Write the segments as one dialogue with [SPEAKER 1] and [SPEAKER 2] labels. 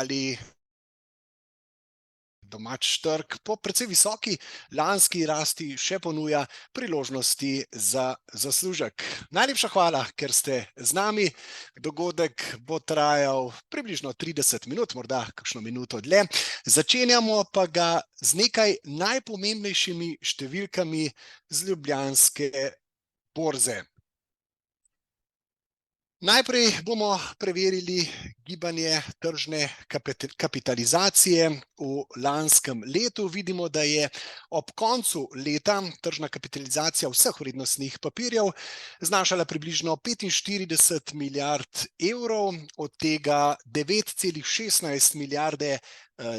[SPEAKER 1] ali domač trg po precej visoki lanski rasti še ponuja priložnosti za zaslužek. Najlepša hvala, ker ste z nami. Dogodek bo trajal približno 30 minut, morda kakšno minuto dlje. Začenjamo pa ga z nekaj najpomembnejšimi številkami z Ljubljanske borze. Najprej bomo preverili gibanje tržne kapitalizacije v lanskem letu. Vidimo, da je ob koncu leta tržna kapitalizacija vseh vrednostnih papirjev znašala približno 45 milijard evrov, od tega 9,16 milijarde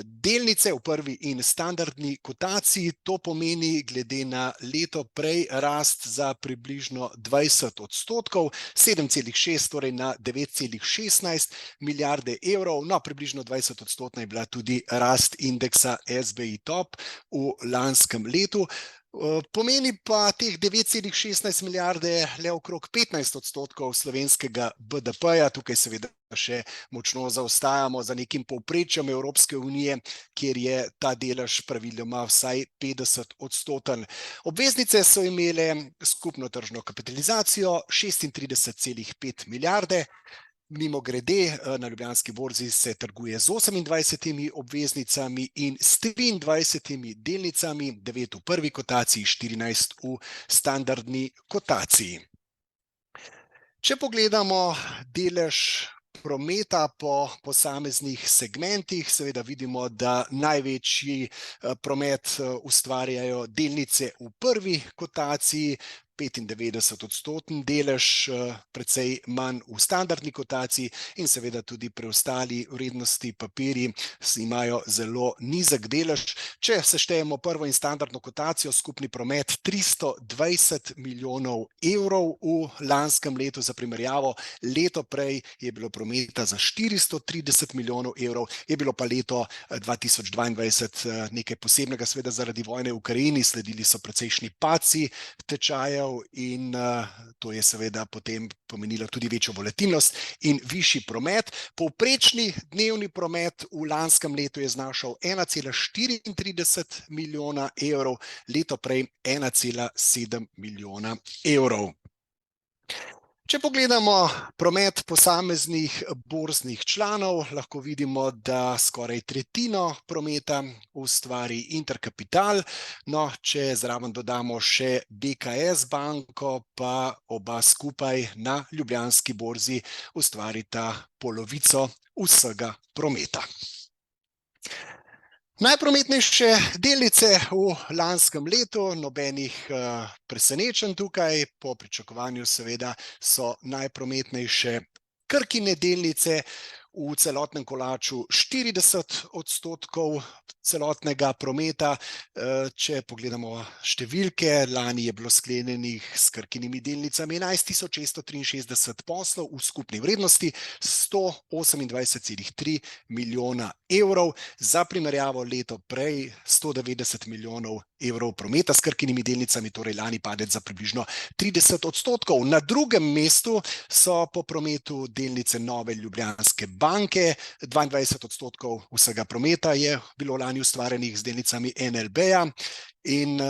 [SPEAKER 1] delnice v prvi in standardni kotaciji. To pomeni glede na leto prej rast za približno 20%, 7,6 torej na 9,16 milijarde evrov. No, približno 20% je bila tudi rast indeksa SBI Top v lanskem letu. Pomeni pa teh 9,16 milijarde le okrog 15% slovenskega BDP-ja. Tukaj seveda še močno zaostajamo za nekim povprečjem Evropske unije, kjer je ta delež praviloma vsaj 50%. Obveznice so imele skupno tržno kapitalizacijo 36,5 milijarde. Mimogrede, na Ljubljanski borzi se trguje z 28 obveznicami in s 23 delnicami, 9 v prvi kotaciji, 14 v standardni kotaciji. Če pogledamo delež prometa po posameznih segmentih, seveda vidimo, da največji promet ustvarjajo delnice v prvi kotaciji, 95% delež, precej manj v standardni kotaciji in seveda tudi preostali vrednosti papirji imajo zelo nizek delež. Če seštejemo prvo in standardno kotacijo, skupni promet 320 milijonov evrov v lanskem letu. Za primerjavo, leto prej je bilo prometa za 430 milijonov evrov, je bilo pa leto 2022 nekaj posebnega, seveda zaradi vojne v Ukrajini, sledili so precejšnji padci tečajev in to je seveda potem pomenilo tudi večjo volatilnost in višji promet. Povprečni dnevni promet v lanskem letu je znašal 1,34 milijona evrov, leto prej 1,7 milijona evrov. Če pogledamo promet posameznih borznih članov, lahko vidimo, da skoraj tretjino prometa ustvari Intercapital. No, če zraven dodamo še BKS banko, pa oba skupaj na Ljubljanski borzi ustvarita polovico vsega prometa. Najprometnejše delnice v lanskem letu, nobenih presenečenj tukaj, po pričakovanju seveda so najprometnejše Krkine delnice, v celotnem kolaču 40% celotnega prometa. Če pogledamo številke, lani je bilo sklenjenih s Krkinimi delnicami 11.663 poslov v skupni vrednosti 128,3 milijona evrov. Za primerjavo, leto prej 190 milijonov evrov prometa s Krkinimi delnicami, torej lani padec za približno 30%. Na drugem mestu so po prometu delnice Nove Ljubljanske banke, 22% vsega prometa je bilo lani ustvarjenih z delnicami NLB-ja in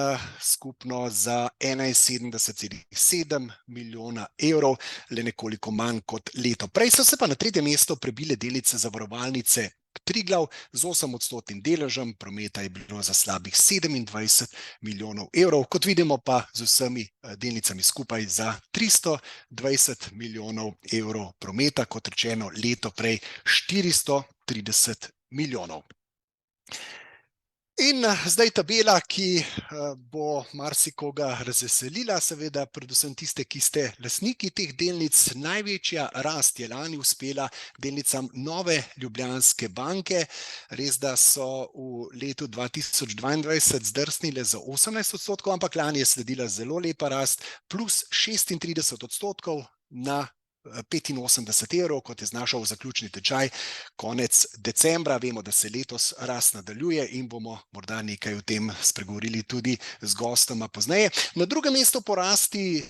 [SPEAKER 1] skupno za 71,7 milijona evrov, le nekoliko manj kot leto prej. So se pa na tretjem mestu prebile delnice Zavarovalnice Triglav z 8% deležem, prometa je bilo za slabih 27 milijonov evrov, kot vidimo pa z vsemi delnicami skupaj za 320 milijonov evrov prometa, kot rečeno, leto prej 430 milijonov. In zdaj tabela, ki bo marsikoga razveselila, seveda predvsem tiste, ki ste lastniki teh delnic. Največja rast je lani uspela delnicam Nove Ljubljanske banke. Res, da so v letu 2022 zdrsnile za 18%, ampak lani je sledila zelo lepa rast, plus 36% na 85 evrov, kot je znašal zaključni tečaj konec decembra. Vemo, da se letos rast nadaljuje in bomo morda nekaj o tem spregovorili tudi z gostoma pozneje. Na drugem mestu po rasti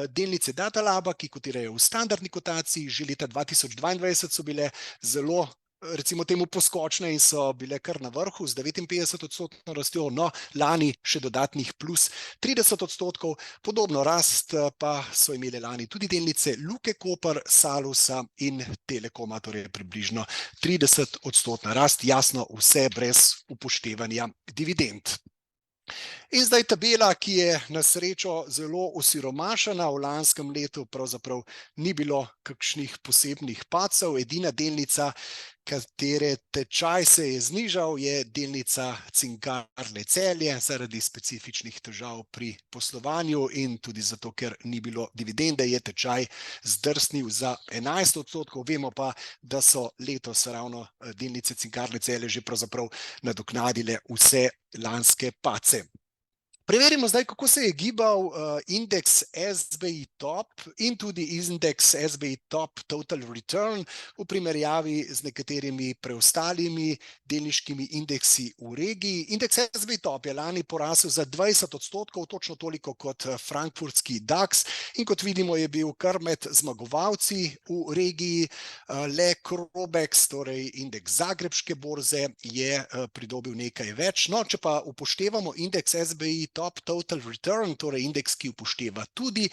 [SPEAKER 1] delnice Datalaba, ki kotirajo v standardni kotaciji. Že leta 2022 so bile zelo recimo temu poskočne in so bile kar na vrhu z 59% rastjo, no lani še dodatnih plus 30%, podobno rast pa so imele lani tudi delnice Luke Koper, Salusa in Telekoma, torej približno 30% rast, jasno vse brez upoštevanja dividend. In zdaj tabela, ki je na srečo zelo osiromašena, v lanskem letu pravzaprav ni bilo kakšnih posebnih padcev, edina delnica, katere tečaj se je znižal, je delnica Cinkarne Celje zaradi specifičnih težav pri poslovanju in tudi zato, ker ni bilo dividende, je tečaj zdrsnil za 11%. Vemo pa, da so letos ravno delnice Cinkarne Celje že pravzaprav nadoknadile vse lanske padce. Preverimo zdaj, kako se je gibal indeks SBI Top in tudi indeks SBI Top Total Return v primerjavi z nekaterimi preostalimi delniškimi indeksi v regiji. Indeks SBI Top je lani porasel za 20%, točno toliko kot frankfurtski DAX, in kot vidimo, je bil kar med zmagovalci v regiji. Le Krobex, torej indeks zagrebške borze, je pridobil nekaj več. No, če pa upoštevamo indeks SBI Top Total Return, torej indeks, ki upošteva tudi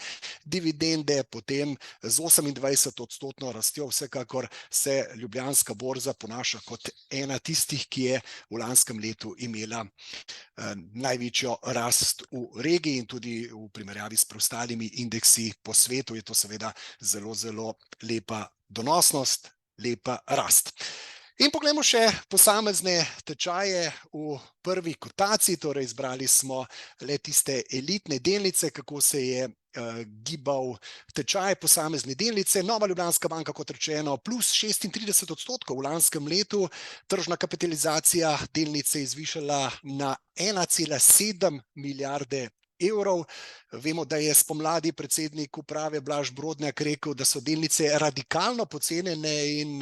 [SPEAKER 1] dividende, potem z 28% rastjo vsekakor se Ljubljanska borza ponaša kot ena tistih, ki je v lanskem letu imela največjo rast v regiji in tudi v primerjavi s preostalimi indeksi po svetu je to seveda zelo, zelo lepa donosnost, lepa rast. In poglejmo še posamezne tečaje v prvi kotaciji, torej izbrali smo le tiste elitne delnice, kako se je gibal tečaj posamezne delnice. Nova Ljubljanska banka, kot rečeno, plus 36% v lanskem letu, tržna kapitalizacija delnice je zvišala na 1,7 milijarde evrov. Vemo, da je spomladi predsednik uprave Blaž Brodnjak rekel, da so delnice radikalno pocenjene in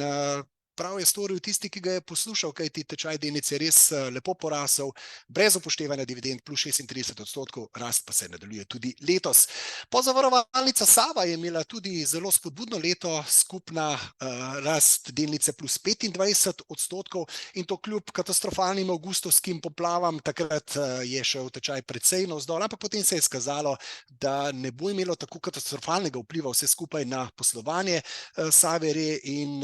[SPEAKER 1] prav je storil tisti, ki ga je poslušal, kajti tečaj delnice je res lepo porasel, brez upoštevanja dividend plus 36%, rast pa se nadaljuje tudi letos. Pozavarovalnica Sava je imela tudi zelo spodbudno leto, skupna rast delnice plus 25% in to kljub katastrofalnim avgustovskim poplavam, takrat je šel tečaj precej navzdol, ampak potem se je izkazalo, da ne bo imelo tako katastrofalnega vpliva vse skupaj na poslovanje Save Re in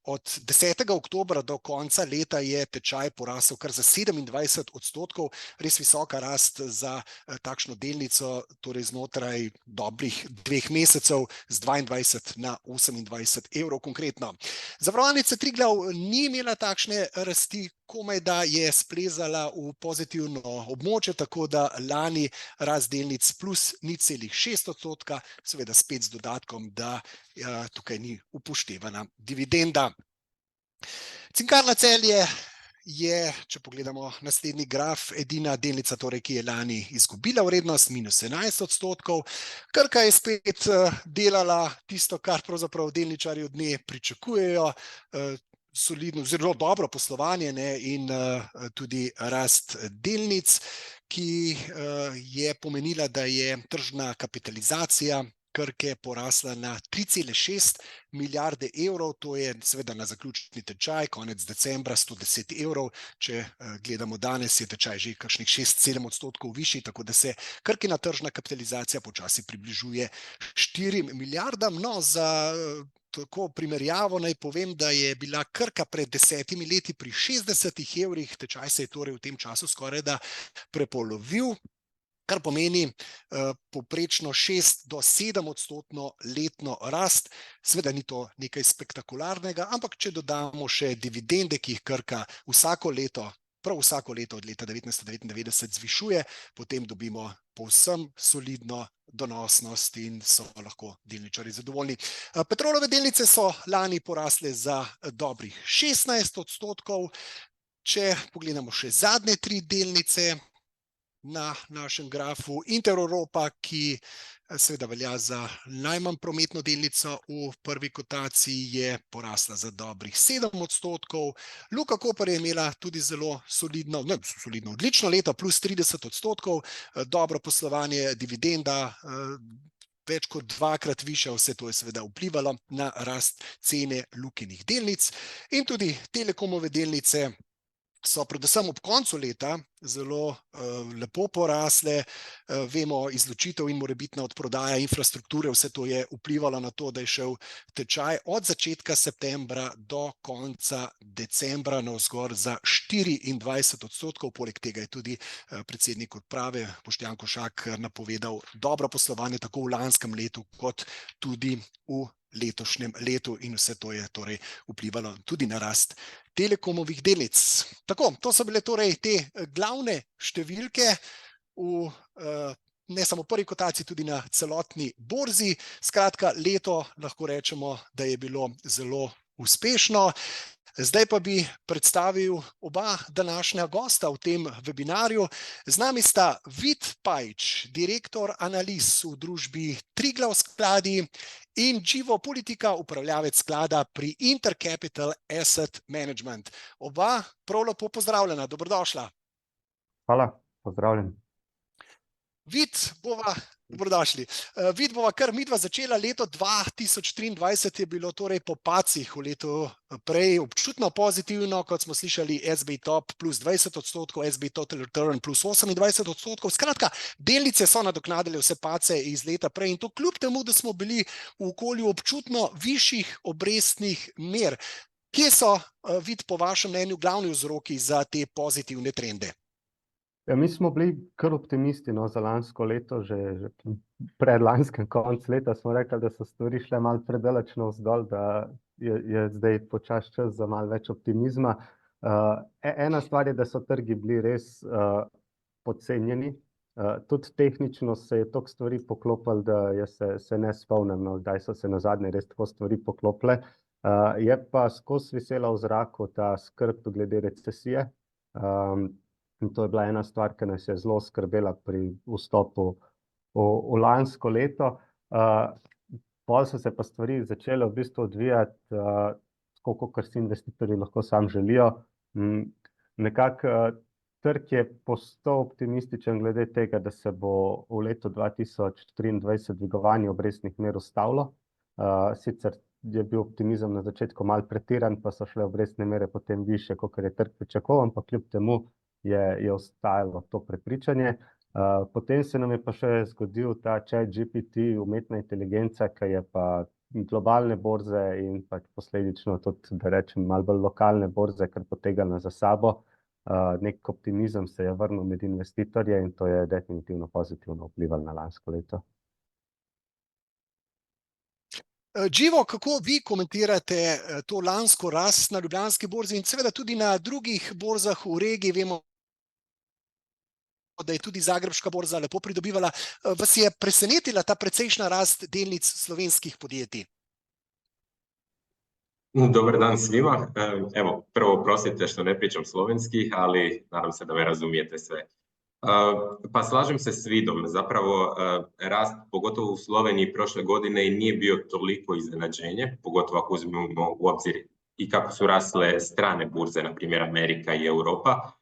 [SPEAKER 1] od 10. oktobra do konca leta je tečaj porasel kar za 27%, res visoka rast za takšno delnico, torej znotraj dobrih 2 mesecev z 22 na 28 evrov konkretno. Zavarovalnica Triglav ni imela takšne rasti, komaj da je splezala v pozitivno območje, tako da lani rast delnic plus 0,6%, seveda spet z dodatkom, da tukaj ni upoštevana dividenda. Cinkarna Celje je, če pogledamo naslednji graf, edina delnica, torej, ki je lani izgubila vrednost, minus 11%. Krka je spet delala tisto, kar pravzaprav delničarji od nje pričakujejo, solidno, zelo dobro poslovanje in tudi rast delnic, ki je pomenila, da je tržna kapitalizacija Krke porasla na 3,6 milijarde evrov, to je seveda na zaključni tečaj, konec decembra 110 evrov, če gledamo danes, je tečaj že kakšnih 6-7% višji, tako da se Krkina tržna kapitalizacija počasi približuje 4 milijardam. No, za tako primerjavo naj povem, da je bila Krka pred 10 leti pri 60 evrih, tečaj se je torej v tem času skorajda prepolovil, kar pomeni povprečno 6 do 7% letno rast. Seveda ni to nekaj spektakularnega, ampak če dodamo še dividende, ki jih Krka vsako leto, prav vsako leto od leta 1999 zvišuje, potem dobimo povsem solidno donosnost in so lahko delničarji zadovoljni. Petrolove delnice so lani porasle za dobrih 16%. Če pogledamo še zadnje 3 delnice na našem grafu, Intereuropa, ki seveda velja za najmanj prometno delnico v prvi kotaciji, je porasla za dobrih 7%. Luka Koper je imela tudi zelo solidno, odlično leto, plus 30%, dobro poslovanje, dividenda več kot dvakrat višja. Vse to je seveda vplivalo na rast cene Lukinih delnic in tudi Telekomove delnice so predvsem ob koncu leta zelo lepo porasle. Vemo, izločitev in morebitna odprodaja infrastrukture, vse to je vplivalo na to, da je šel tečaj od začetka septembra do konca decembra navzgor za 24%. Poleg tega je tudi predsednik uprave Boštjan Košak napovedal dobro poslovanje tako v lanskem letu kot tudi v letošnjem letu in vse to je torej vplivalo tudi na rast Telekomovih delnic. Tako, to so bile torej te glavne številke v ne samo prvi kotaciji, tudi na celotni borzi. Skratka, leto lahko rečemo, da je bilo zelo uspešno. Zdaj pa bi predstavil oba današnja gosta v tem webinarju. Z nami sta Vid Pajič, direktor analiz v družbi Triglav skladi, in Đivo Politika, upravljavec sklada pri Intercapital Asset Management. Oba prav lepo pozdravljena, dobrodošla.
[SPEAKER 2] Hvala, pozdravljen.
[SPEAKER 1] Vid, dobrodošli. Vid, bova kar midva začela. Leto 2023 je bilo torej po pacih v letu prej občutno pozitivno, kot smo slišali, SB Top plus 20%, SB Total Return plus 28%. Skratka, delnice so nadoknadile vse pace iz leta prej in to kljub temu, da smo bili v okolju občutno višjih obrestnih mer. Kje so, Vid, po vašem mnenju glavni vzroki za te pozitivne trende?
[SPEAKER 2] Ja, mi smo bili kar optimisti za lansko leto, že predlanskem konc leta smo rekli, da so stvari šle malo predaleč navzdol, da je zdaj počas čas za malo več optimizma. Ena stvar je, da so trgi bili res podcenjeni. Tudi tehnično se je toliko stvari poklopilo, da jaz se ne spomnim, kdaj so se nazadnje res tako stvari poklopile. Je pa skozi visela v zraku ta skrb glede recesije. In to je bila ena stvar, ki nas je zelo skrbela pri vstopu v lansko leto. Pol so se pa stvari začele v bistvu odvijati, tako kot si investitorji lahko sam želijo. Nekako trg je postal optimističen glede tega, da se bo v letu 2023 dvigovanje obrestnih mer ustavilo. Sicer je bil optimizem na začetku malo pretiran, pa so šle obrestne mere potem višje, kakor je trg pričakoval, ampak kljub temu je ostajalo to prepričanje. Potem se nam je pa še zgodil ta ChatGPT, umetna inteligenca, ki je pa globalne borze in pač posledično tudi, da rečem, malo bolj lokalne borze, kar potegnila za sabo. Nek optimizem se je vrnil med investitorje in to je definitivno pozitivno vplivalo na lansko leto.
[SPEAKER 1] Đivo, kako vi komentirate to lansko rast na Ljubljanski borzi in seveda tudi na drugih borzah v regiji? Vemo, da je tudi Zagrebška borza lepo pridobivala. Vas je presenetila ta precejšnja rast delnic slovenskih podjetij?
[SPEAKER 3] Dobar dan svima. Evo, prvo oprostite što ne pričam slovenski, ali nadam se da me razumijete sve. Pa slažem se s Vidom, zapravo rast, pogotovo u Sloveniji prošle godine, nije bio toliko iznenađenje, pogotovo ako uzmemo u obzir i kako su rasle strane burze, na primjer Amerika i Europa.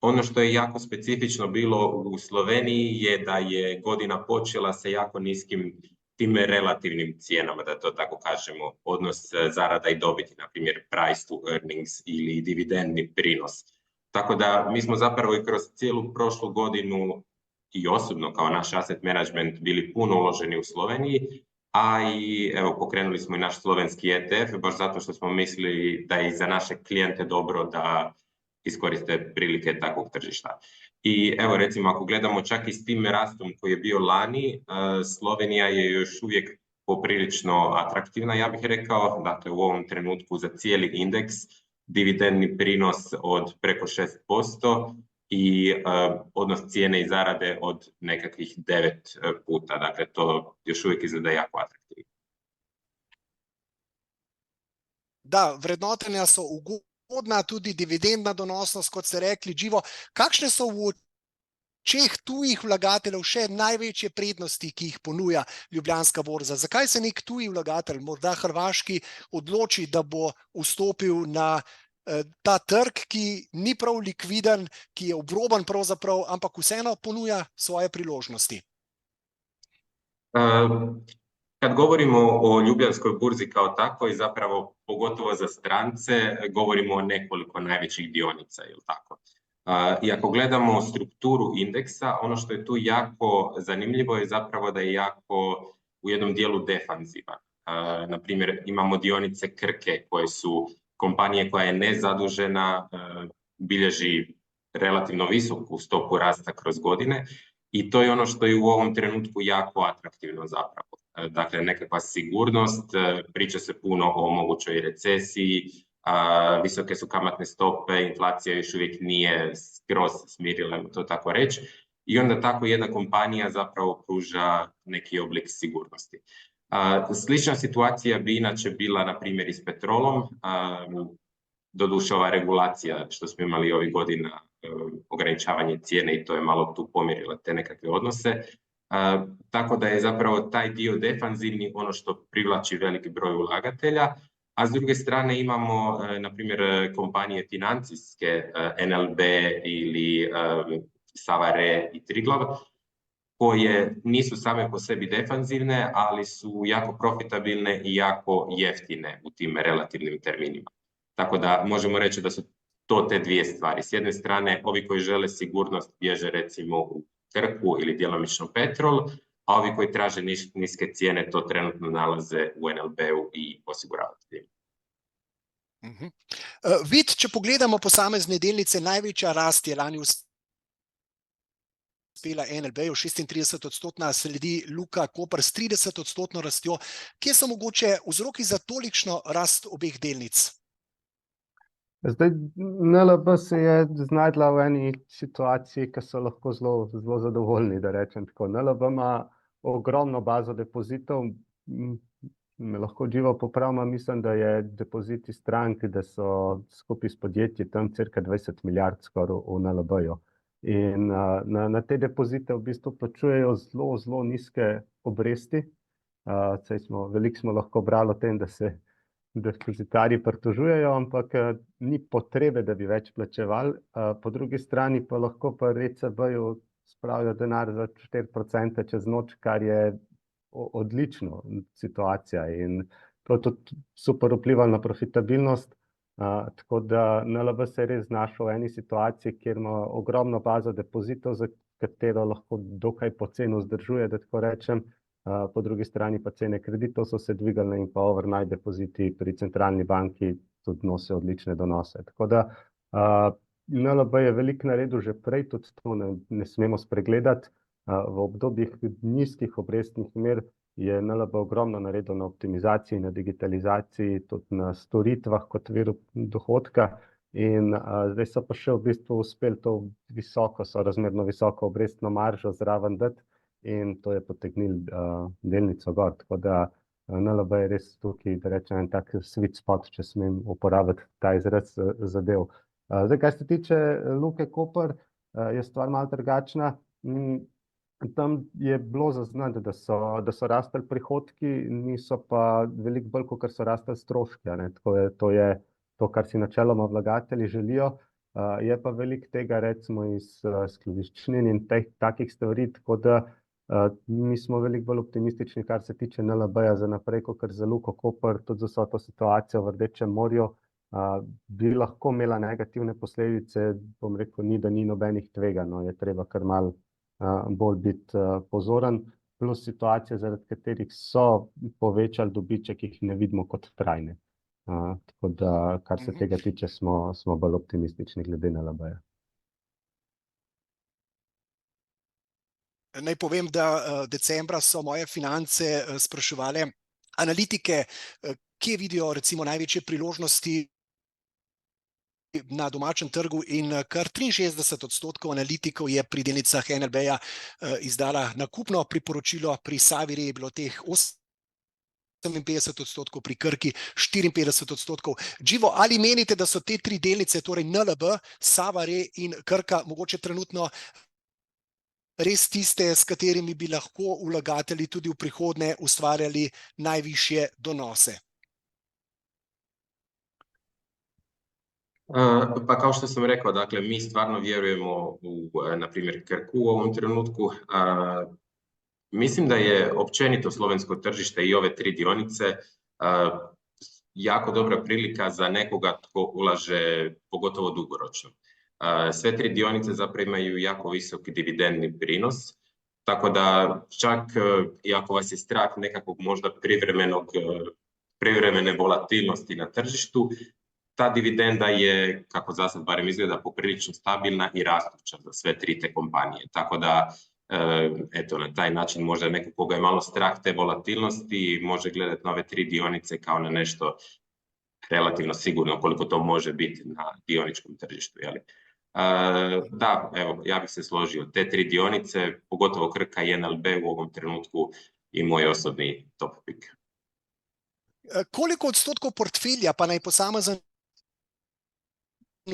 [SPEAKER 3] Ono što je jako specifično bilo u Sloveniji je da je godina počela sa jako niskim tim relativnim cijenama, da to tako kažemo, odnos zarada i dobiti, na primjer price to earnings ili dividendni prinos. Tako da mi smo zapravo i kroz cijelu prošlu godinu i osobno kao naš asset management bili puno uloženi u Sloveniji, a i evo pokrenuli smo i naš slovenski ETF, baš zato što smo mislili da je i za naše klijente dobro da iskoriste prilike takvog tržišta. I evo recimo ako gledamo čak i s tim rastom koji je bio lani, Slovenija je još uvijek poprilično atraktivna, ja bih rekao, dakle u ovom trenutku za cijeli indeks dividendni prinos od preko 6% i odnos cijene i zarade od nekakvih 9 puta, dakle to još uvijek izgleda jako atraktivno.
[SPEAKER 1] Da, vrednotenja so ugodna, tudi dividendna donosnost, kot ste rekli. Đivo, kakšne so v očeh tujih vlagateljev še največje prednosti, ki jih ponuja Ljubljanska borza? Zakaj se nek tuji vlagatelj, morda hrvaški, odloči, da bo vstopil na ta trg, ki ni prav likviden, ki je obroben pravzaprav, ampak vseeno ponuja svoje priložnosti?
[SPEAKER 3] Kad govorimo o Ljubljanskoj burzi kao takvoj, zapravo pogotovo za strance, govorimo o nekoliko najvećih dionica, je li tako? I ako gledamo strukturu indeksa, ono što je tu jako zanimljivo je zapravo da je jako u jednom dijelu defanzivan. Na primjer, imamo dionice Krke koje su kompanije koja je nezadužena, bilježi relativno visoku stopu rasta kroz godine i to je ono što je u ovom trenutku jako atraktivno zapravo. Dakle, nekakva sigurnost, priča se puno o mogućoj recesiji, visoke su kamatne stope, inflacija još uvijek nije skroz smirila, to tako reći, i onda tako jedna kompanija zapravo pruža neki oblik sigurnosti. Slična situacija bi inače bila, na primjer, i s petrolom. Doduše, ova regulacija što smo imali ovih godina, ograničavanje cijene, i to je malo tu pomjerilo te nekakve odnose. Tako da je zapravo taj dio defanzivni ono što privlači veliki broj ulagatelja, a s druge strane imamo, na primjer, kompanije financijske, NLB ili Sava Re i Triglav, koje nisu same po sebi defanzivne, ali su jako profitabilne i jako jeftine u tim relativnim terminima. Tako da možemo reći da su to te dvije stvari. S jedne strane, ovi koji žele sigurnost bježe recimo u Krku ili djelomično Petrol, a ovi koji traže niske cijene to trenutno nalaze u NLB-u i osiguravateljima.
[SPEAKER 1] Vid, če pogledamo posamezne delnice, največja rast je lani uspela NLB-ju, 36%, sledi Luka Koper s 30% rastjo. Kje so mogoče vzroki za tolikšno rast obeh delnic?
[SPEAKER 2] Zdaj, NLB se je znajdla v eni situaciji, ki so lahko zelo zadovoljni, da rečem tako. NLB ima ogromno bazo depozitov, me lahko Živo popravima, mislim, da je depoziti strank, da so skupaj s podjetji tam cirka 20 milijard skoraj v NLB-ju. In na te depozite v bistvu plačujejo zelo nizke obresti. Veliko smo lahko brali o tem, da se depozitarji pritožujejo, ampak ni potrebe, da bi več plačevali. Po drugi strani pa lahko pa ECB-ju spravijo denar za 4% čez noč, kar je odlična situacija in to je tudi super vplivalo na profitabilnost. Tako da NLB se je res znašel v eni situaciji, kjer ima ogromno bazo depozitov, za katero lahko dokaj poceni vzdržuje, da tako rečem. Po drugi strani pa cene kreditov so se dvigale in pa overnight depoziti pri centralni banki tudi nosijo odlične donose. Tako da NLB je veliko naredil že prej, tudi to ne smemo spregledati. V obdobjih nizkih obrestnih mer je NLB ogromno naredil na optimizaciji, na digitalizaciji, tudi na storitvah kot viru dohodka. In zdaj so pa še v bistvu uspeli to sorazmerno visoko obrestno maržo zraven dati. In to je potegnil delnico gor, tako da NLB je res tukaj, da rečem, en tak sweet spot, če smem uporabiti ta izraz zadev. Zdaj, kar se tiče Luke Koper, je stvar malo drugačna. Tam je bilo zaznati, da so rastli prihodki, niso pa veliko bolj, kot so rastli stroški. To je to, kar si načeloma vlagatelji želijo. Je pa veliko tega, recimo, iz skladiščnin in takih stvari, tako da mi smo veliko bolj optimistični, kar se tiče NLB-ja za naprej, kot za Luko Koper, tudi za vso to situacijo v Rdečem morju. Bi lahko imela negativne posledice, bom rekel, da ni nobenih tveganj, je treba kar malo bolj biti pozoren, plus situacije, zaradi katerih so povečali dobiček, jih ne vidimo kot trajne. Tako da, kar se tega tiče, smo bolj optimistični glede NLB-ja.
[SPEAKER 1] Naj povem, da decembra so Moje Finance spraševali analitike, kje vidijo recimo največje priložnosti na domačem trgu, in kar 63% analitikov je pri delnicah NLB-ja izdala nakupno priporočilo, pri Savi Re je bilo teh 58%, pri Krki 54%. Živo, ali menite, da so te tri delnice, torej NLB, Sava Re in Krka, mogoče trenutno res tiste, s katerimi bi lahko vlagatelji tudi v prihodnje ustvarjali najvišje donose?
[SPEAKER 3] Pa kao što sam rekao, dakle, mi stvarno vjerujemo u, na primjer, Krku u ovom trenutku. Mislim da je općenito slovensko tržište i ove 3 dionice jako dobra prilika za nekoga tko ulaže pogotovo dugoročno. Sve 3 dionice zapravo imaju jako visoki dividendni prinos, tako da čak i ako vas je strah nekakvog možda privremene volatilnosti na tržištu, ta dividenda je, kako za sad barem izgleda, poprilično stabilna i rastuća za sve 3 te kompanije. Tako da, eto, na taj način možda neko koga je malo strah te volatilnosti može gledati na ove 3 dionice kao na nešto relativno sigurno koliko to može biti na dioničkom tržištu. Jeli? Da, evo, ja bih se složio. Te 3 dionice, pogotovo Krka i NLB u ovom trenutku i moj osobni top pick.
[SPEAKER 1] Koliko odstotkov portfelja pa naj posamezen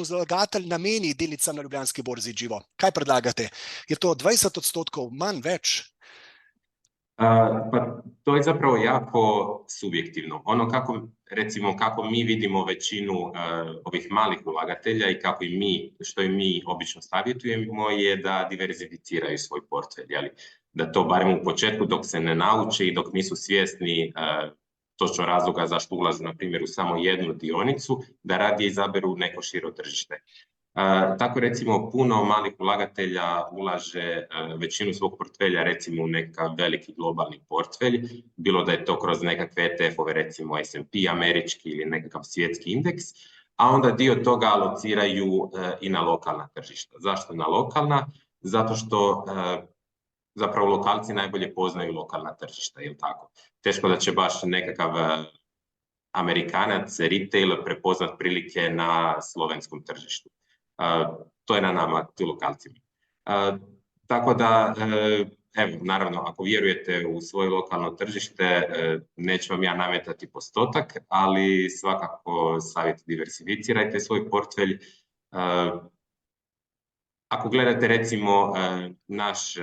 [SPEAKER 1] vlagatelj nameni delnicam na Ljubljanski borzi, Živo? Kaj predlagate? Je to 20%, manj, več?
[SPEAKER 3] Pa to je zapravo jako subjektivno. Ono kako mi vidimo većinu ovih malih ulagatelja i što i mi obično savjetujemo je da diverzificiraju svoj portfelj. Jeli? Da to barem u početku dok se ne nauče i dok nisu svjesni točno razloga zašto ulažu na primjer u samo jednu dionicu, da radije izaberu neko širo tržište. Tako recimo puno malih ulagatelja ulaže većinu svog portfelja recimo u nekakav veliki globalni portfelj, bilo da je to kroz nekakve ETF-ove recimo S&P američki ili nekakav svjetski indeks, a onda dio toga alociraju i na lokalna tržišta. Zašto na lokalna? Zato što zapravo lokalci najbolje poznaju lokalna tržišta, je li tako? Teško da će baš nekakav Amerikanac, retailer prepoznat prilike na slovenskom tržištu. To je na nama, ti lokalcima. Tako da, evo, naravno, ako vjerujete u svoje lokalno tržište, neću vam ja nametati postotak, ali svakako savjet diversificirajte svoj portfelj. Ako gledate recimo naš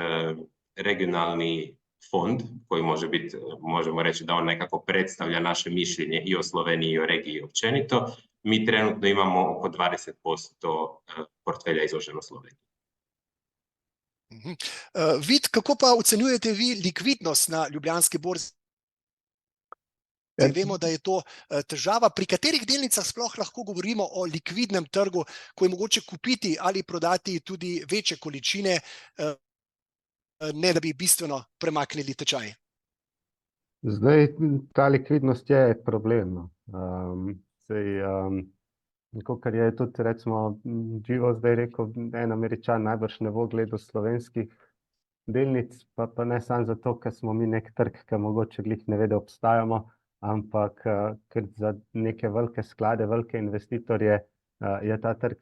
[SPEAKER 3] regionalni fond, koji može biti, možemo reći da on nekako predstavlja naše mišljenje i o Sloveniji i o regiji općenito, mi trenutno imamo oko 20% portfelja izloženo Sloveniji.
[SPEAKER 1] Vid, kako pa ocenjujete vi likvidnost na Ljubljanski borzi? Vemo, da je to težava. Pri katerih delnicah sploh lahko govorimo o likvidnem trgu, ko je mogoče kupiti ali prodati tudi večje količine, ne da bi bistveno premaknili tečaj?
[SPEAKER 2] Zdaj, ta likvidnost je problem. Kar je tudi recimo Živo zdaj rekel, en Američan najbrž ne bo gledal slovenskih delnic, pa ne samo zato, ker smo mi nek trg, ki mogoče glih ne ve, da obstajamo, ampak ker za neke velike sklade, velike investitorje je ta trg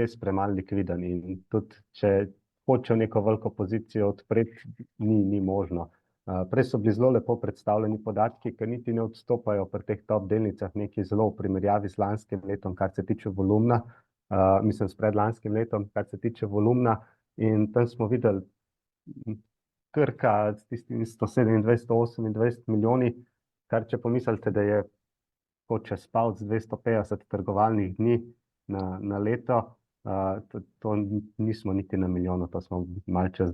[SPEAKER 2] res premalo likviden in tudi če hočejo neko veliko pozicijo odpreti, ni možno. Prej so bili zelo lepo predstavljeni podatki, ki niti ne odstopajo pri teh top delnicah nekaj zelo v primerjavi z lanskim letom, kar se tiče volumna, mislim s predlanskim letom, kar se tiče volumna, in tam smo videli Krka s tistimi 127-128 milijoni, kar če pomislite, da je hoče spal z 250 trgovalnih dni na leto, to nismo niti na milijon, to smo malo čez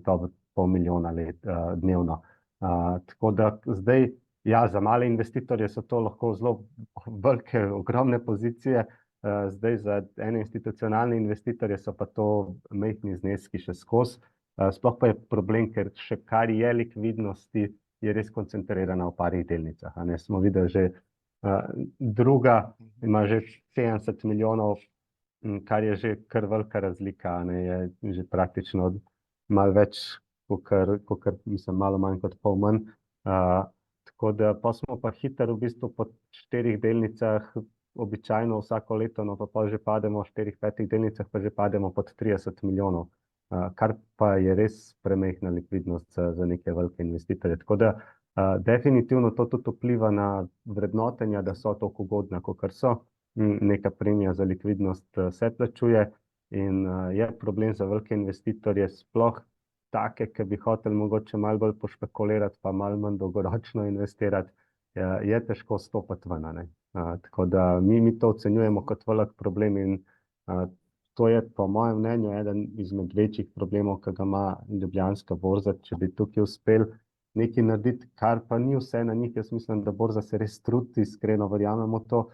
[SPEAKER 2] pol milijona dnevno. Tako da zdaj, ja, za male investitorje so to lahko zelo velike, ogromne pozicije, zdaj za ene institucionalne investitorje so pa to majhni zneski še skozi. Sploh pa je problem, ker še kar je likvidnosti, je res koncentrirana v parih delnicah. Smo videli že druga, ima že 70 milijonov, kar je že kar velika razlika, je že praktično malo več, mislim, malo manj kot pol manj. Tako da pa smo pa hitro v bistvu po 4 delnicah, običajno vsako leto, no pa že pademo v 4-5 delnicah, pa že pademo pod 30 milijonov, kar pa je res premehna likvidnost za neke velike investitorje. Tako da definitivno to tudi vpliva na vrednotenja, da so toliko ugodna, kakor so. Neka premija za likvidnost se plačuje in je problem za velike investitorje, sploh take, ki bi hoteli mogoče malo bolj pošpekulirati, pa malo manj dolgoročno investirati, je težko stopiti ven. Tako da mi to ocenjujemo kot velik problem in to je po mojem mnenju eden izmed večjih problemov, ki ga ima Ljubljanska borza. Če bi tukaj uspeli nekaj narediti, kar pa ni vse na njih. Jaz mislim, da borza se res trudi, iskreno verjamemo to.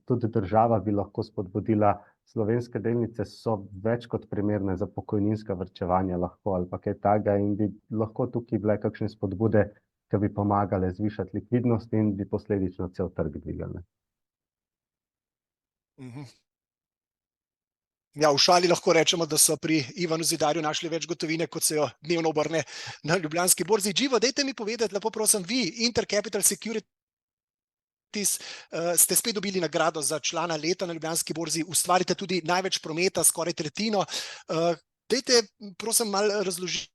[SPEAKER 2] Tudi država bi lahko spodbudila. Slovenske delnice so več kot primerne za pokojninska varčevanja lahko ali pa kaj takega in bi lahko tukaj bile kakšne spodbude, ki bi pomagale zvišati likvidnost in bi posledično cel trg dvigali.
[SPEAKER 1] Ja, v šali lahko rečemo, da so pri Ivanu Zidarju našli več gotovine, kot se jo dnevno obrne na Ljubljanski borzi. Dživo, dajte mi povedati, lepo prosim, vi, Intercapital Securities, ste spet dobili nagrado za člana leta na Ljubljanski borzi, ustvarite tudi največ prometa, skoraj tretjino. Dajte, prosim, malo razložiti,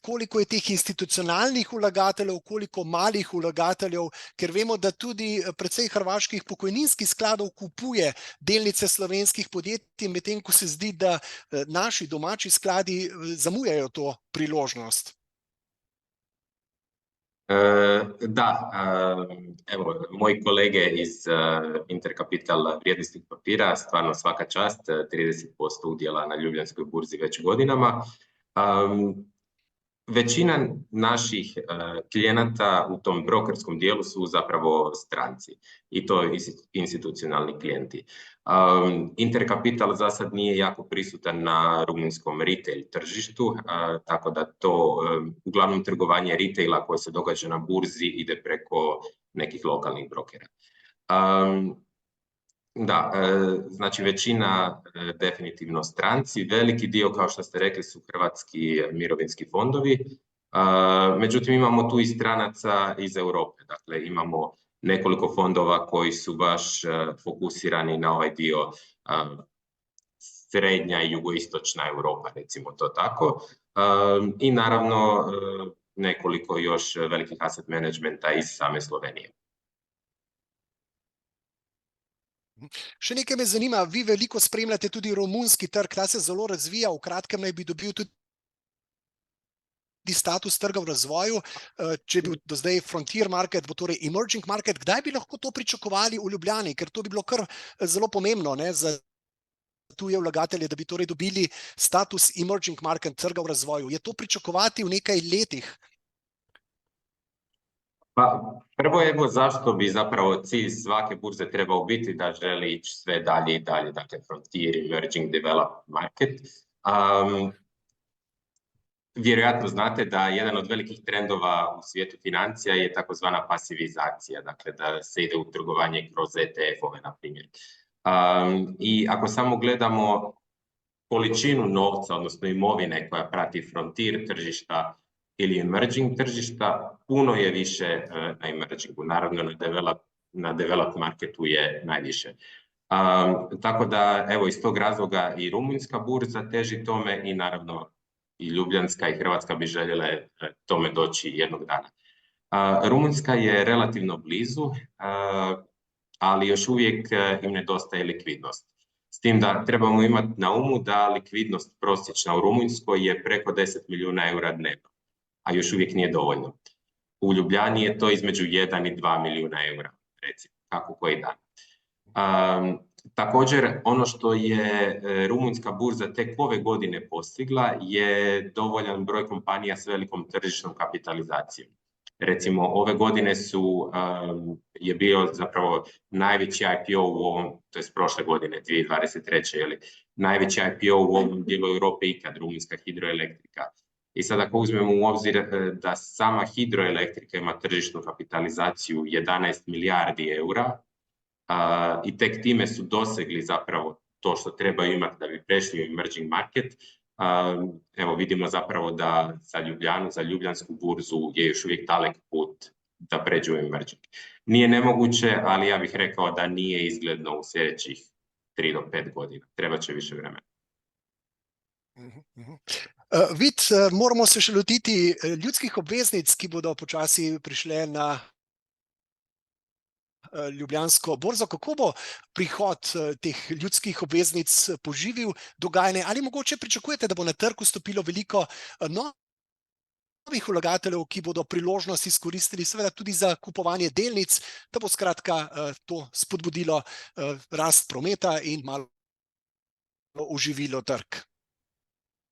[SPEAKER 1] koliko je teh institucionalnih vlagateljev, koliko malih vlagateljev, ker vemo, da tudi precej hrvaških pokojninskih skladov kupuje delnice slovenskih podjetij, medtem ko se zdi, da naši domači skladi zamujajo to priložnost.
[SPEAKER 3] Da, evo, moji kolege iz Intercapital vrijednosnih papira, stvarno svaka čast, 30% udjela na Ljubljanskoj burzi već godinama. Većina naših klijenata u tom brokerskom dijelu su zapravo stranci i to institucionalni klijenti. Intercapital za sad nije jako prisutan na rumunjskom retail tržištu, tako da to uglavnom trgovanje retaila koje se događa na burzi ide preko nekih lokalnih brokera. Da, znači većina definitivno stranci, veliki dio, kao što ste rekli, su hrvatski mirovinski fondovi, međutim imamo tu i stranaca iz Europe, dakle imamo nekoliko fondova koji su baš fokusirani na ovaj dio srednja i jugoistočna Europa, recimo to tako, i naravno nekoliko još velikih asset managementa iz same Slovenije.
[SPEAKER 1] Še nekaj me zanima, vi veliko spremljate tudi romunski trg, ta se zelo razvija, v kratkem naj bi dobil tudi status trga v razvoju, če je bil do zdaj frontier market, bo torej emerging market, kdaj bi lahko to pričakovali v Ljubljani, ker to bi bilo kar zelo pomembno, ne, za tuje vlagatelje, da bi torej dobili status emerging market trga v razvoju. Je to pričakovati v nekaj letih?
[SPEAKER 3] Pa prvo evo zašto bi zapravo cilj svake burze trebao biti da želi ići sve dalje i dalje, dakle frontier, emerging, developed market. Vjerojatno znate da jedan od velikih trendova u svijetu financija je takozvana pasivizacija, dakle da se ide u trgovanje kroz ETF-ove, na primjer. I ako samo gledamo količinu novca, odnosno imovine koja prati frontier tržišta ili emerging tržišta, puno je više na emergingu. Naravno, na developed marketu je najviše. Tako da, evo, iz tog razloga i rumunjska burza teži tome i naravno i Ljubljanska i Hrvatska bi željele tome doći jednog dana. Rumunjska je relativno blizu, ali još uvijek im nedostaje likvidnost. S tim da trebamo imati na umu da likvidnost prosječna u Rumunjskoj je preko 10 milijuna eura dnevno, a još uvijek nije dovoljno. U Ljubljani je to između 1 i 2 milijuna eura, recimo, kako koji dan. Također, ono što je rumunjska burza tek ove godine postigla je dovoljan broj kompanija s velikom tržišnom kapitalizacijom. Recimo, ove godine je bio zapravo najveći IPO u ovom, to je prošle godine, 2023. Najveći IPO u ovom dijelu Europe ikad, rumunjska hidroelektrika. I sad ako uzmemo u obzir da sama hidroelektrika ima tržišnu kapitalizaciju 11 milijardi eura, i tek time su dosegli zapravo to što trebaju imati da bi prešli u emerging market. Evo vidimo zapravo da za Ljubljanu, za Ljubljansku burzu je još uvijek dalek put da pređu u emerging. Nije nemoguće, ali ja bih rekao da nije izgledno u sljedećih 3 do 5 godina. Treba će više vremena.
[SPEAKER 1] Vid, moramo se še lotiti ljudskih obveznic, ki bodo počasi prišle na Ljubljansko borzo. Kako bo prihod teh ljudskih obveznic poživil dogajanje? Ali mogoče pričakujete, da bo na trg vstopilo veliko novih vlagateljev, ki bodo priložnost izkoristili seveda tudi za kupovanje delnic, da bo skratka to spodbudilo rast prometa in malo oživilo trg?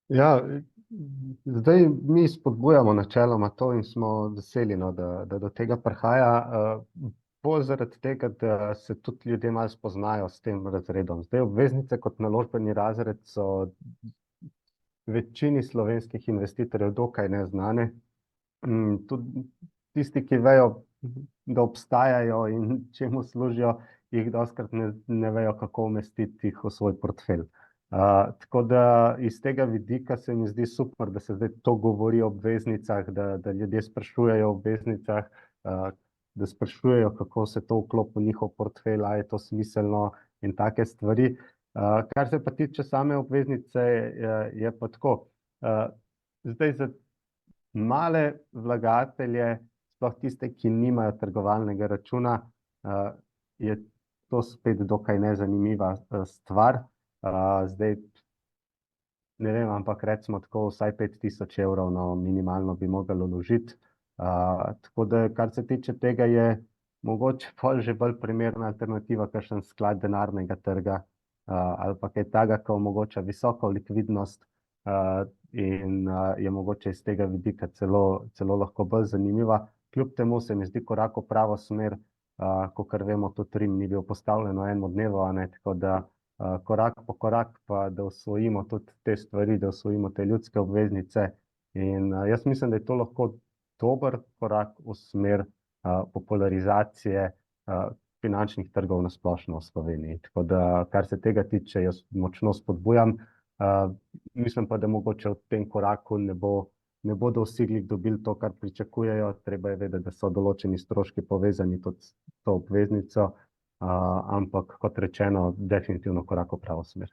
[SPEAKER 2] Ja, Zdaj mi spodbujamo načeloma to in smo veseli, no, da do tega prihaja. Bolj zaradi tega, da se tudi ljudje malo spoznajo s tem razredom. Zdaj obveznice kot naložbeni razred so večini slovenskih investitorjev dokaj neznane. Tudi tisti, ki vejo, da obstajajo in čemu služijo, jih dostikrat ne vejo, kako umestiti jih v svoj portfelj. Tako da iz tega vidika se mi zdi super, da se zdaj to govori o obveznicah, da ljudje sprašujejo o obveznicah, da sprašujejo, kako se to vklopi v njihov portfelj, a je to smiselno in take stvari. Kar se pa tiče same obveznice, je pa tako. Zdaj za male vlagatelje, sploh tiste, ki nimajo trgovalnega računa, je to spet dokaj nezanimiva stvar. Zdaj, ne vem, ampak recimo tako vsaj 5.000 evrov minimalno bi mogli vložiti. Tako da, kar se tiče tega, je mogoče pol že bolj primerna alternativa kakšen sklad denarnega trga ali pa kaj takega, ki omogoča visoko likvidnost in je mogoče iz tega vidika celo lahko bolj zanimiva. Kljub temu se mi zdi korak v pravo smer, kakor vemo, tudi Rim ni bil postavljen v enem dnevu, tako da korak po korak pa, da osvojimo tudi te stvari, da osvojimo te ljudske obveznice. In jaz mislim, da je to lahko dober korak v smer popularizacije finančnih trgov na splošno v Sloveniji. Tako da, kar se tega tiče, jaz močno spodbujam. Mislim pa, da mogoče v tem koraku ne bodo vsi glih dobili to, kar pričakujejo. Treba je vedeti, da so določeni stroški povezani tudi s to obveznico, ampak kot rečeno, definitivno korak v pravo smer.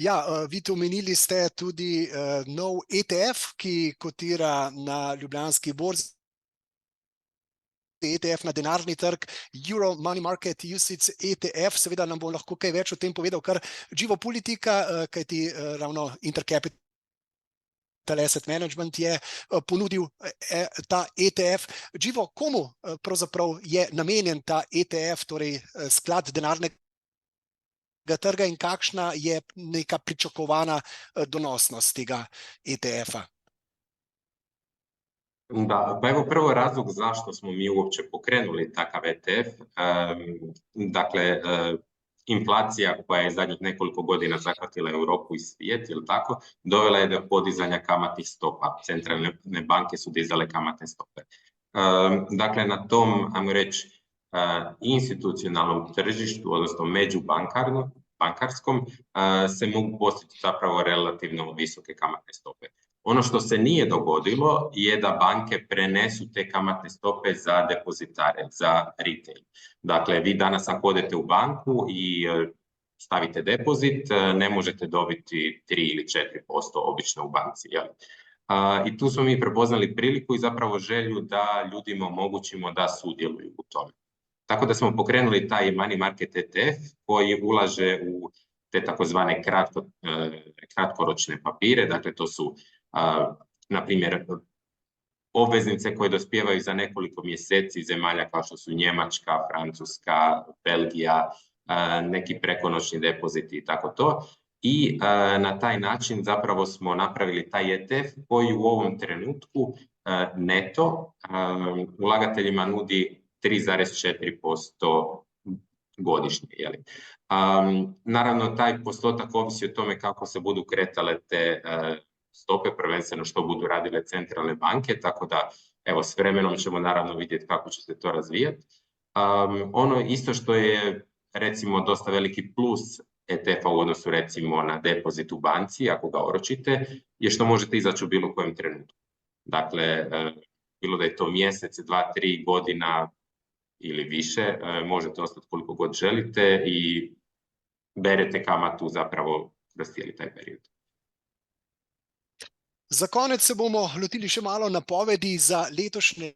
[SPEAKER 1] Ja, vidite, omenili ste tudi nov ETF, ki kotira na Ljubljanski borzi. ETF na denarni trg, Euro Money Market UCITS ETF, seveda nam bo lahko kaj več o tem povedal kar Givo Politika, kajti ravno Intercapital Asset Management je ponudil ta ETF. Givo, komu pravzaprav je namenjen ta ETF, torej sklad denarnega trga, in kakšna je neka pričakovana donosnost tega ETF-a?
[SPEAKER 3] Da, pa evo prvo razlog zašto smo mi uopće pokrenuli takav ETF. Dakle, inflacija koja je zadnjih nekoliko godina zahvatila Europu i svijet, ili tako, dovela je do podizanja kamatnih stopa. Centralne banke su dizale kamatne stope. Dakle, na tom, ajmo reći, institucionalnom tržištu, odnosno međubankarskom, se mogu postići zapravo relativno visoke kamatne stope. Ono što se nije dogodilo je da banke prenesu te kamatne stope za depozitare, za retail. Dakle, vi danas ako odete u banku i stavite depozit, ne možete dobiti 3 ili 4% obično u banci. Jel? I tu smo mi prepoznali priliku i zapravo želju da ljudima omogućimo da sudjeluju u tome. Tako da smo pokrenuli taj Money Market ETF koji ulaže u te takozvane kratkoročne papire, dakle to su na primjer obveznice koje dospijevaju za nekoliko mjeseci zemalja kao što su Njemačka, Francuska, Belgija, neki prekonoćni depoziti i tako to. I na taj način zapravo smo napravili taj ETF koji u ovom trenutku neto ulagateljima nudi 3,4% godišnje. Jeli? Naravno, taj postotak ovisi o tome kako se budu kretale te stope, prvenstveno što budu radile centralne banke, tako da evo, s vremenom ćemo naravno vidjeti kako će se to razvijati. Ono isto što je recimo dosta veliki plus ETF-a u odnosu recimo na depozit u banci, ako ga oročite, je što možete izaći u bilo kojem trenutku. Dakle, bilo da je to mjesec, 2, 3 godina ili više, možete ostati koliko god želite i berete kamatu zapravo kroz cijeli taj period.
[SPEAKER 1] Za konec se bomo lotili še malo napovedi za letošnje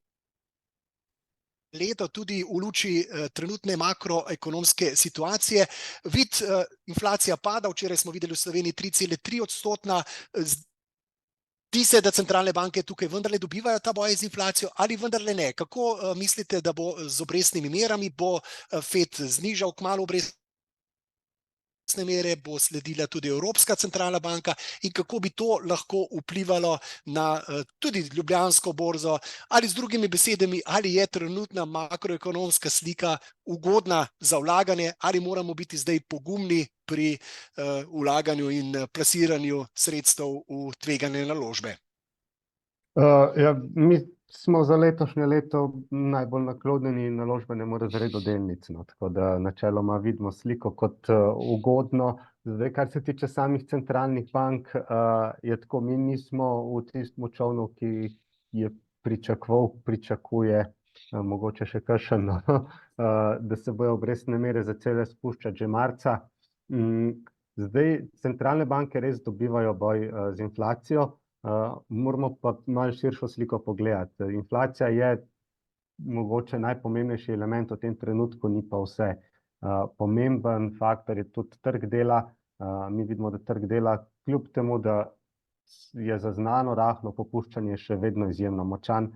[SPEAKER 1] leto, tudi v luči trenutne makroekonomske situacije. Inflacija pada, včeraj smo videli v Sloveniji 3,3%. Zdi se, da centralne banke tukaj vendarle dobivajo ta boj z inflacijo ali vendarle ne? Kako mislite, da bo z obrestnimi merami? Bo FED znižal kmalu obrestne mere bo sledila tudi Evropska centralna banka in kako bi to lahko vplivalo na tudi Ljubljansko borzo, ali z drugimi besedami, ali je trenutna makroekonomska slika ugodna za vlaganje, ali moramo biti zdaj pogumni pri vlaganju in plasiranju sredstev v tvegane naložbe.
[SPEAKER 2] Ja, mi smo za letošnje leto najbolj naklonjeni naložbenemu razredu delnic, no, tako da načeloma vidimo sliko kot ugodno. Zdaj, kar se tiče samih centralnih bank, je tako, mi nismo v tistem čovnu, ki je pričakuje, mogoče še kakšen, da se bojo obrestne mere začele spuščati že marca. Zdaj, centralne banke res dobivajo boj z inflacijo, moramo pa malo širšo sliko pogledati. Inflacija je mogoče najpomembnejši element v tem trenutku, ni pa vse. Pomemben faktor je tudi trg dela. Mi vidimo, da trg dela kljub temu, da je zaznano rahlo popuščanje, še vedno izjemno močan.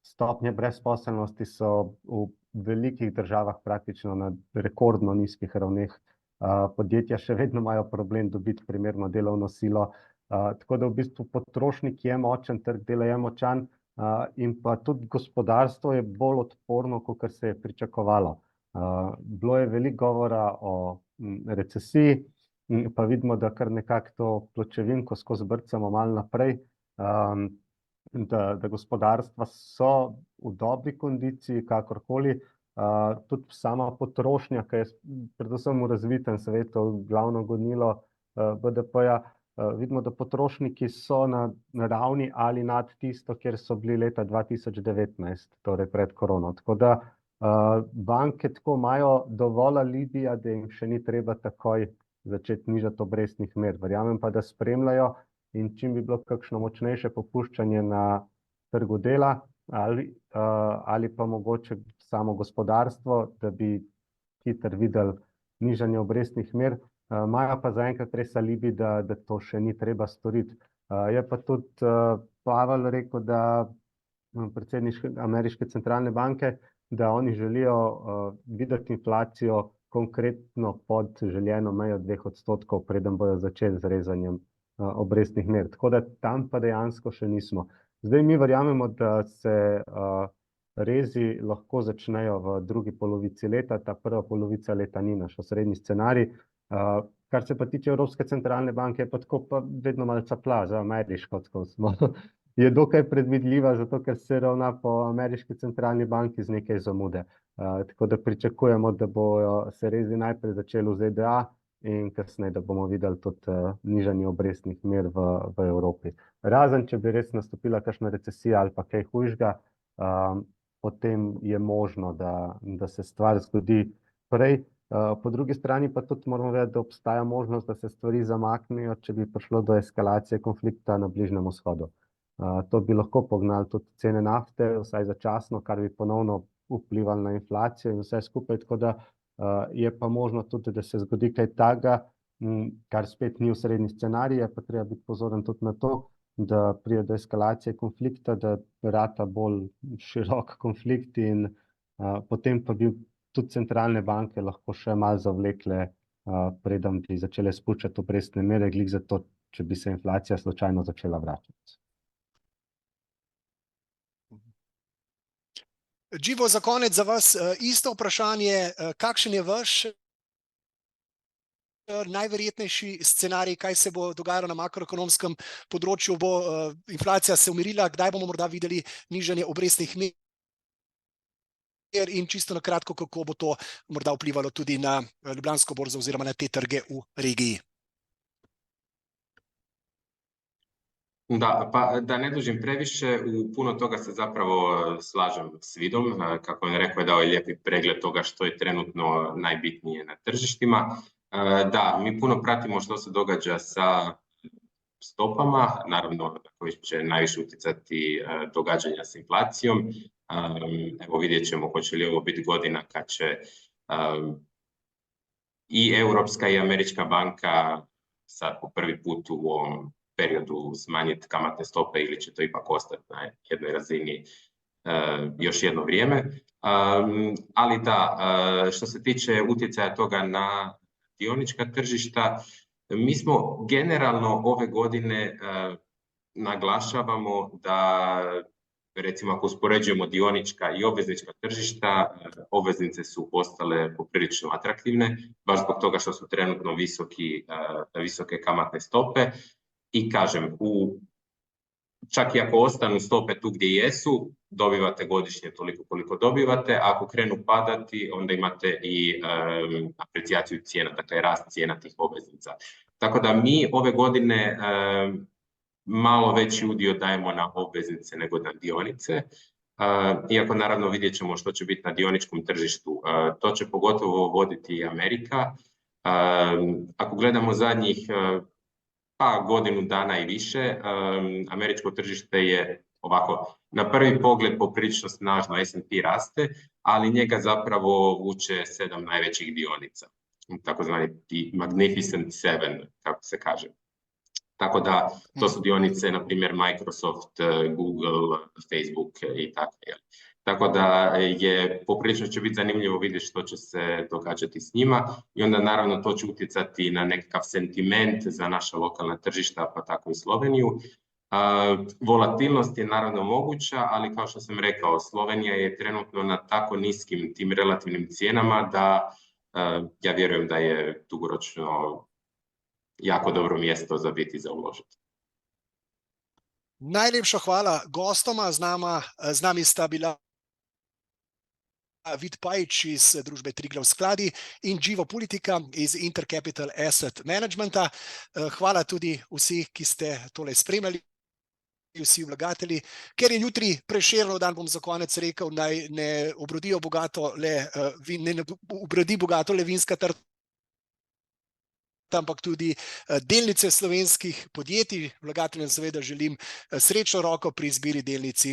[SPEAKER 2] Stopnje brezposelnosti so v velikih državah praktično na rekordno nizkih ravneh. Podjetja še vedno imajo problem dobiti primerno delovno silo. Tako da v bistvu potrošnik je močen, trg dela je močan, in pa tudi gospodarstvo je bolj odporno, kot se je pričakovalo. Bilo je veliko govora o recesiji, pa vidimo, da kar nekako to pločevinko skozi brcamo malo naprej, da gospodarstva so v dobri kondiciji, kakorkoli. Tudi sama potrošnja, ki je predvsem v razvitem svetu glavno gonilo BDP-ja, vidimo, da potrošniki so na ravni ali nad tisto, kjer so bili leta 2019, torej pred korono. Tako da banke tako imajo dovolj alibija, da jim še ni treba takoj začeti nižati obrestnih mer. Verjamem pa, da spremljajo, in čim bi bilo kakšno močnejše popuščanje na trgu dela ali pa mogoče samo gospodarstvo, da bi hitro videli nižanje obrestnih mer, imajo pa zaenkrat res alibi, da to še ni treba storiti. Je pa tudi Pavel rekel, da predsednik ameriške centralne banke, da oni želijo videti inflacijo konkretno pod željeno mejo 2%, preden bojo začeli z rezanjem obrestnih mer. Tako da tam pa dejansko še nismo. Zdaj mi verjamemo, da se rezi lahko začnejo v drugi polovici leta, ta prva polovica leta ni naš osrednji scenarij. Kar se pa tiče Evropske centralne banke, je pa tako pa vedno malo capla za ameriško, tako smo. Je dokaj predvidljiva, zato ker se ravna po ameriški centralni banki z nekaj zamude. Tako da pričakujemo, da bojo se rezi najprej začeli v ZDA in kasneje, da bomo videli tudi nižanje obrestnih mer v Evropi. Razen, če bi res nastopila kakšna recesija ali pa kaj hujšega, potem je možno, da se stvar zgodi prej. Po drugi strani pa tudi moramo vedeti, da obstaja možnost, da se stvari zamaknejo, če bi prišlo do eskalacije konflikta na Bližnjem vzhodu. To bi lahko pognalo tudi cene nafte, vsaj začasno, kar bi ponovno vplivalo na inflacijo in vse skupaj, tako da je pa možno tudi, da se zgodi kaj takega, kar spet ni osrednji scenarij, je pa treba biti pozoren tudi na to, da pride do eskalacije konflikta, da rata bolj širok konflikt in potem pa bi tudi centralne banke lahko še malo zavlekle, preden bi začele spuščati obrestne mere, glih zato, če bi se inflacija slučajno začela vračati.
[SPEAKER 1] Dživo, za konec za vas isto vprašanje, kakšen je vaš najverjetnejši scenarij, kaj se bo dogajalo na makroekonomskem področju, bo inflacija se umirila, kdaj bomo morda videli nižanje obrestnih mer in čisto na kratko, kako bo to morda vplivalo tudi na Ljubljansko borzo oziroma na te trge v regiji.
[SPEAKER 3] Da ne dužim previše, u puno toga se zapravo slažem s Vidom, kako on rekao je dao lijepi pregled toga što je trenutno najbitnije na tržištima. Da, mi puno pratimo što se događa sa stopama, naravno koji će najviše utjecati događanja s inflacijom. Evo vidjet ćemo hoće li ovo biti godina kad će i Europska i Američka banka sad po prvi put u ovom periodu smanjiti kamatne stope ili će to ipak ostati na jednoj razini još jedno vrijeme. Ali da, što se tiče utjecaja toga na dionička tržišta. Mi smo generalno ove godine naglašavamo da, recimo ako uspoređujemo dionička i obveznička tržišta, obveznice su postale poprilično atraktivne, baš zbog toga što su trenutno visoke kamatne stope. I kažem, čak i ako ostanu stope tu gdje jesu, dobivate godišnje toliko koliko dobivate, ako krenu padati, onda imate i aprecijaciju cijena, dakle rast cijena tih obveznica. Tako da mi ove godine malo veći udio dajemo na obveznice nego na dionice, iako naravno vidjet ćemo što će biti na dioničkom tržištu. To će pogotovo voditi i Amerika. Ako gledamo zadnjih godinu dana i više, američko tržište je ovako, na prvi pogled poprilično snažno, S&P raste, ali njega zapravo vuče 7 najvećih dionica, takozvani Magnificent Seven, kako se kaže. Tako da to su dionice, na primjer, Microsoft, Google, Facebook i tako. Tako da poprilično će biti zanimljivo vidjeti što će se događati s njima i onda naravno to će utjecati na nekakav sentiment za naša lokalna tržišta, pa tako i Sloveniju. Volatilnost je naravno moguća, ali kao što sam rekao, Slovenija je trenutno na tako niskim tim relativnim cijenama da ja vjerujem da je dugoročno jako dobro mjesto za biti za uložiti.
[SPEAKER 1] Najlepša hvala gostoma, z nami sta bila Vid Pajič iz družbe Triglav Skladi in Givo Politika iz Intercapital Asset Managementa. Hvala tudi vsi, ki ste tole spremljali, vsi vlagatelji. Ker je jutri Prešernov dan, bom za konec rekel, naj ne obrodi bogato le vinska trta, ampak tudi delnice slovenskih podjetij. Vlagateljem seveda želim srečno roko pri izbiri delnic.